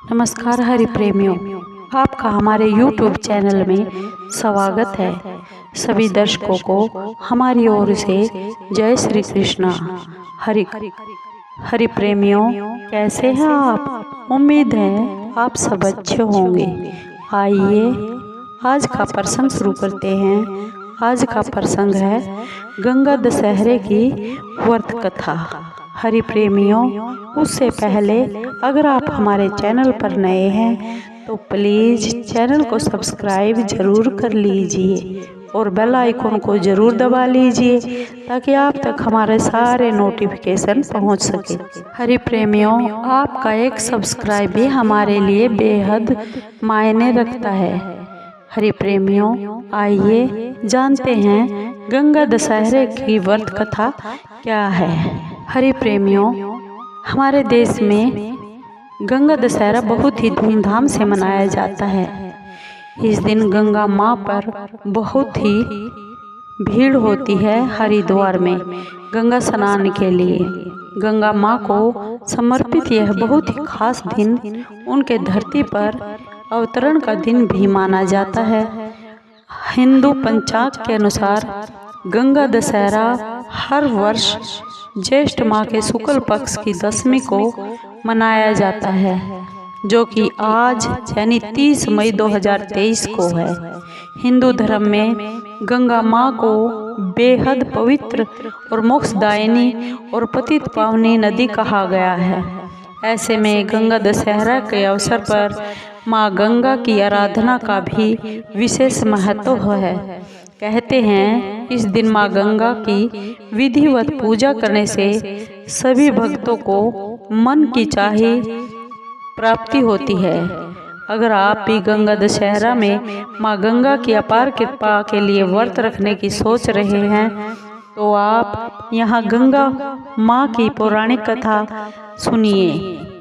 नमस्कार हरि प्रेमियों, आपका हमारे YouTube चैनल में स्वागत है। सभी दर्शकों को हमारी ओर से जय श्री कृष्णा। हरि प्रेमियों, कैसे हैं आप? उम्मीद है आप सब अच्छे होंगे। आइए आज का प्रसंग शुरू करते हैं। आज का प्रसंग है गंगा दशहरे की व्रत कथा। हरि प्रेमियों, उससे पहले अगर आप हमारे चैनल पर नए हैं तो प्लीज़ चैनल को सब्सक्राइब जरूर कर लीजिए और बेल आइकन को ज़रूर दबा लीजिए ताकि आप तक हमारे सारे नोटिफिकेशन पहुंच सके। हरि प्रेमियों, आपका एक सब्सक्राइब भी हमारे लिए बेहद मायने रखता है। हरि प्रेमियों, आइए जानते हैं गंगा दशहरे की व्रत कथा क्या है। हरि प्रेमियों, हमारे देश में गंगा दशहरा बहुत ही धूमधाम से मनाया जाता है। इस दिन गंगा माँ पर बहुत ही भीड़ होती है। हरिद्वार में गंगा स्नान के लिए गंगा माँ को समर्पित यह बहुत ही खास दिन उनके धरती पर अवतरण का दिन भी माना जाता है। हिंदू पंचांग के अनुसार गंगा दशहरा हर वर्ष ज्येष्ठ माह के शुक्ल पक्ष की दशमी को मनाया जाता है, जो कि आज यानी 30 मई 2023 को है। हिंदू धर्म में गंगा माँ को बेहद पवित्र और मोक्षदायिनी और पतित पावनी नदी कहा गया है। ऐसे में गंगा दशहरा के अवसर पर माँ गंगा की आराधना का भी विशेष महत्व है। कहते हैं इस दिन माँ गंगा की विधिवत पूजा करने से सभी भक्तों को मन की चाही प्राप्ति होती है। अगर आप भी गंगा दशहरा में माँ गंगा की अपार कृपा के लिए व्रत रखने की सोच रहे हैं तो आप यहाँ गंगा माँ की पौराणिक कथा सुनिए।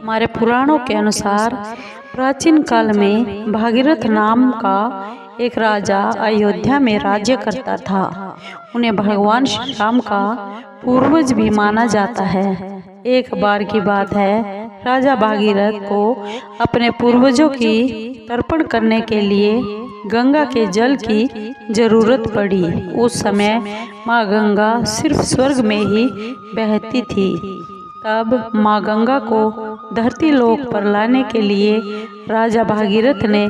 हमारे पुराणों के अनुसार प्राचीन काल में भागीरथ नाम का एक राजा अयोध्या में राज्य करता था। उन्हें भगवान श्री राम का पूर्वज भी माना जाता है। एक बार की बात है, राजा भागीरथ को अपने पूर्वजों की तर्पण करने के लिए गंगा के जल की जरूरत पड़ी। उस समय माँ गंगा सिर्फ स्वर्ग में ही बहती थी। तब माँ गंगा को धरती लोक पर लाने के लिए राजा भागीरथ ने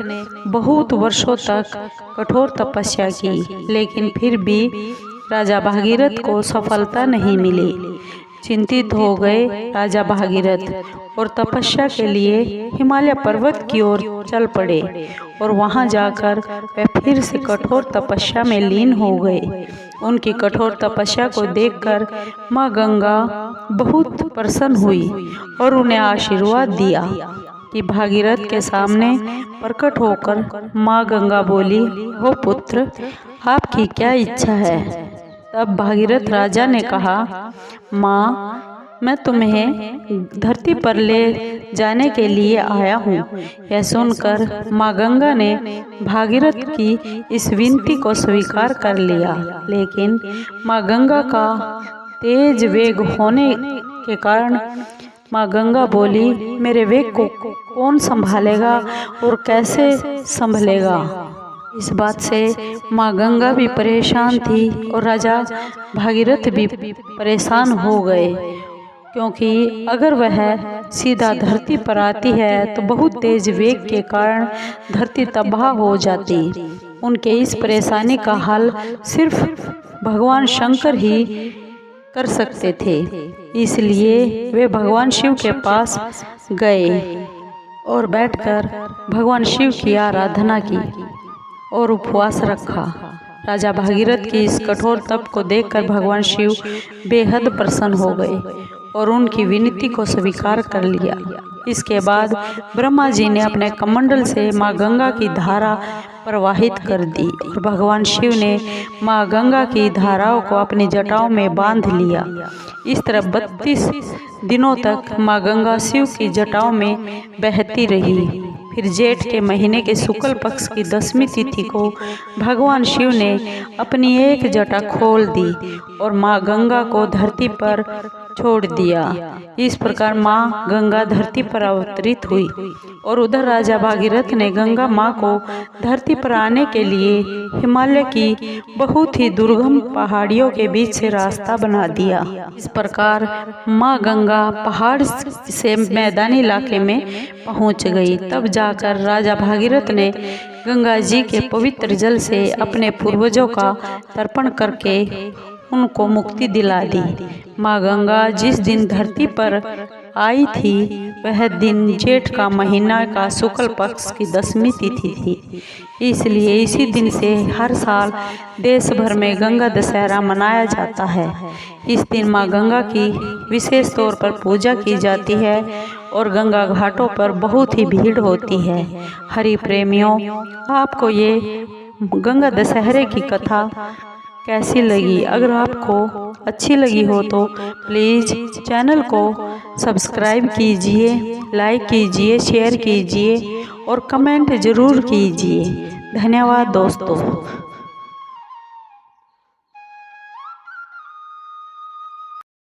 बहुत वर्षों तक कठोर तपस्या की, लेकिन फिर भी राजा भागीरथ को सफलता नहीं मिली। चिंतित हो गए राजा भागीरथ और तपस्या के लिए हिमालय पर्वत की ओर चल पड़े और वहां जाकर वे फिर से कठोर तपस्या में लीन हो गए। उनकी कठोर तपस्या को देखकर माँ गंगा बहुत प्रसन्न हुई और उन्हें आशीर्वाद दिया कि भागीरथ के सामने प्रकट होकर माँ गंगा बोली, हो पुत्र, आपकी क्या इच्छा है? तब भागीरथ राजा ने कहा, माँ, मैं तुम्हें धरती पर ले जाने के लिए आया हूँ। यह सुनकर माँ गंगा ने भागीरथ की इस विनती को स्वीकार कर लिया, लेकिन माँ गंगा का तेज वेग होने के कारण माँ गंगा बोली, मेरे वेग को कौन संभालेगा और कैसे संभलेगा? इस बात से माँ गंगा भी परेशान थी और राजा भागीरथ भी परेशान हो गए, क्योंकि अगर वह सीधा धरती पर आती है तो बहुत तेज वेग के कारण धरती तबाह हो जाती। उनके इस परेशानी का हल सिर्फ भगवान शंकर ही कर सकते थे। इसलिए वे भगवान शिव के पास गए और बैठकर भगवान शिव की आराधना की और उपवास रखा। राजा भागीरथ की इस कठोर तप को देखकर भगवान शिव बेहद प्रसन्न हो गए और उनकी विनती को स्वीकार कर लिया। इसके बाद ब्रह्मा जी ने अपने कमंडल से माँ गंगा की धारा प्रवाहित कर दी और भगवान शिव ने माँ गंगा की धाराओं को अपनी जटाओं में बांध लिया। इस तरह 32 दिनों तक माँ गंगा शिव की जटाओं में बहती रही। फिर जेठ के महीने के शुक्ल पक्ष की दशमी तिथि को भगवान शिव ने अपनी एक जटा खोल दी और माँ गंगा को धरती पर छोड़ दिया। इस प्रकार माँ गंगा धरती पर अवतरित हुई और उधर राजा भागीरथ ने गंगा माँ को धरती पर आने के लिए हिमालय की बहुत ही दुर्गम पहाड़ियों के बीच से रास्ता बना दिया। इस प्रकार माँ गंगा पहाड़ से मैदानी इलाके में पहुँच गई। तब जाकर राजा भागीरथ ने गंगा जी के पवित्र जल से अपने पूर्वजों का तर्पण करके उनको मुक्ति दिला दी। माँ गंगा जिस दिन धरती पर आई थी वह दिन जेठ का महीना का शुक्ल पक्ष की 10वीं तिथि थी। इसलिए इसी दिन से हर साल देश भर में गंगा दशहरा मनाया जाता है। इस दिन माँ गंगा की विशेष तौर पर पूजा की जाती है और गंगा घाटों पर बहुत ही भीड़ होती है। हरि प्रेमियों, आपको ये गंगा दशहरे की कथा कैसी लगी? अगर आपको अच्छी लगी हो तो प्लीज़ चैनल को सब्सक्राइब कीजिए, लाइक कीजिए, शेयर कीजिए और कमेंट ज़रूर कीजिए। धन्यवाद दोस्तों।